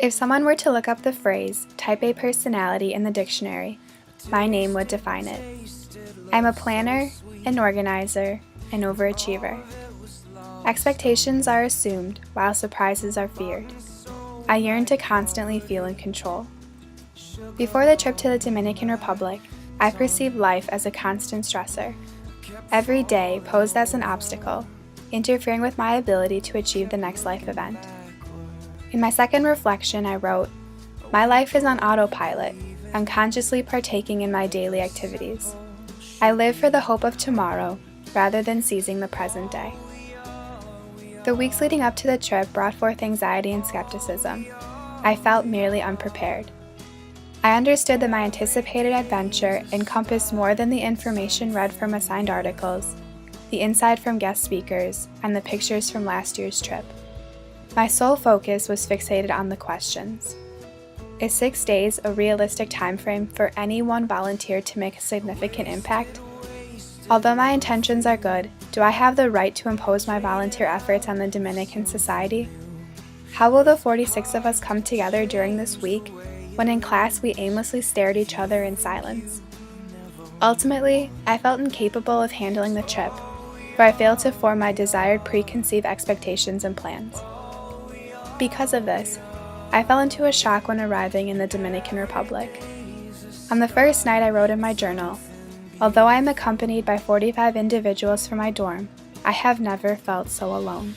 If someone were to look up the phrase, type A personality in the dictionary, my name would define it. I'm a planner, an organizer, an overachiever. Expectations are assumed while surprises are feared. I yearn to constantly feel in control. Before the trip to the Dominican Republic, I perceived life as a constant stressor. Every day posed as an obstacle, interfering with my ability to achieve the next life event. In my second reflection, I wrote, "My life is on autopilot, unconsciously partaking in my daily activities. I live for the hope of tomorrow rather than seizing the present day." The weeks leading up to the trip brought forth anxiety and skepticism. I felt merely unprepared. I understood that my anticipated adventure encompassed more than the information read from assigned articles, the insight from guest speakers, and the pictures from last year's trip. My sole focus was fixated on the questions. Is 6 days a realistic timeframe for any one volunteer to make a significant impact? Although my intentions are good, do I have the right to impose my volunteer efforts on the Dominican society? How will the 46 of us come together during this week when in class we aimlessly stare at each other in silence? Ultimately, I felt incapable of handling the trip, for I failed to form my desired preconceived expectations and plans. Because of this, I fell into a shock when arriving in the Dominican Republic. On the first night, I wrote in my journal, "Although I am accompanied by 45 individuals from my dorm, I have never felt so alone."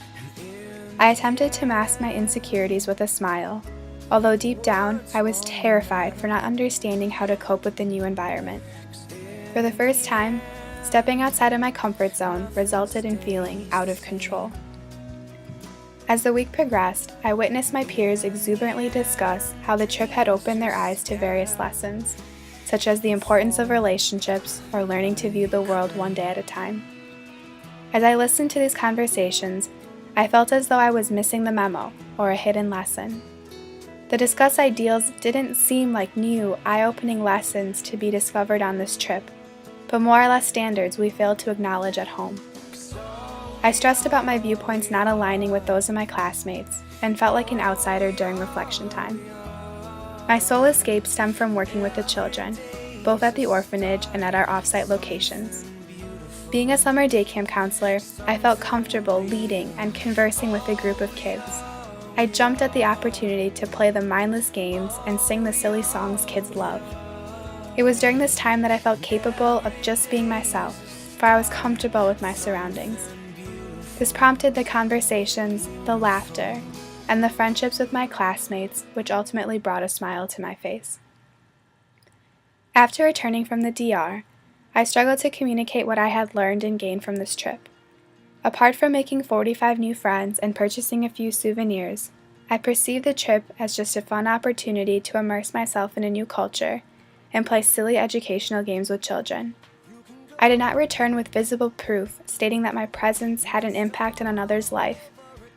I attempted to mask my insecurities with a smile, although deep down, I was terrified for not understanding how to cope with the new environment. For the first time, stepping outside of my comfort zone resulted in feeling out of control. As the week progressed, I witnessed my peers exuberantly discuss how the trip had opened their eyes to various lessons, such as the importance of relationships or learning to view the world one day at a time. As I listened to these conversations, I felt as though I was missing the memo or a hidden lesson. The discussed ideals didn't seem like new, eye-opening lessons to be discovered on this trip, but more or less standards we failed to acknowledge at home. I stressed about my viewpoints not aligning with those of my classmates and felt like an outsider during reflection time. My sole escape stemmed from working with the children, both at the orphanage and at our off-site locations. Being a summer day camp counselor, I felt comfortable leading and conversing with a group of kids. I jumped at the opportunity to play the mindless games and sing the silly songs kids love. It was during this time that I felt capable of just being myself, for I was comfortable with my surroundings. This prompted the conversations, the laughter, and the friendships with my classmates, which ultimately brought a smile to my face. After returning from the DR, I struggled to communicate what I had learned and gained from this trip. Apart from making 45 new friends and purchasing a few souvenirs, I perceived the trip as just a fun opportunity to immerse myself in a new culture and play silly educational games with children. I did not return with visible proof stating that my presence had an impact on another's life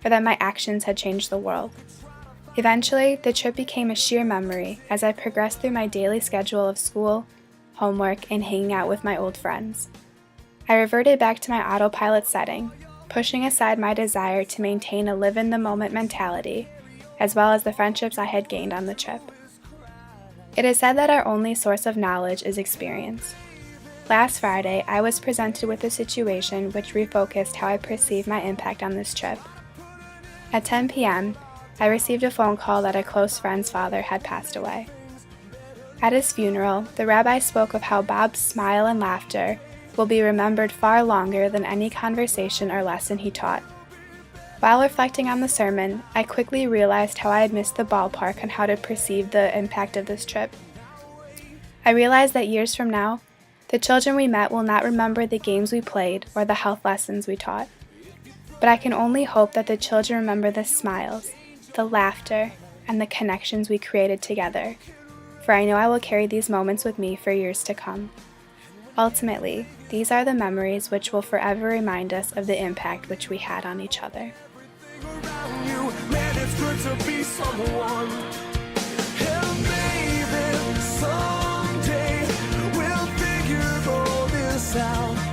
or that my actions had changed the world. Eventually, the trip became a sheer memory as I progressed through my daily schedule of school, homework, and hanging out with my old friends. I reverted back to my autopilot setting, pushing aside my desire to maintain a live-in-the-moment mentality, as well as the friendships I had gained on the trip. It is said that our only source of knowledge is experience. Last Friday, I was presented with a situation which refocused how I perceive my impact on this trip. At 10 p.m., I received a phone call that a close friend's father had passed away. At his funeral, the rabbi spoke of how Bob's smile and laughter will be remembered far longer than any conversation or lesson he taught. While reflecting on the sermon, I quickly realized how I had missed the ballpark on how to perceive the impact of this trip. I realized that years from now, the children we met will not remember the games we played or the health lessons we taught. But I can only hope that the children remember the smiles, the laughter, and the connections we created together, for I know I will carry these moments with me for years to come. Ultimately, these are the memories which will forever remind us of the impact which we had on each other. Man, it's good to be someone. And maybe someday we'll figure all this out.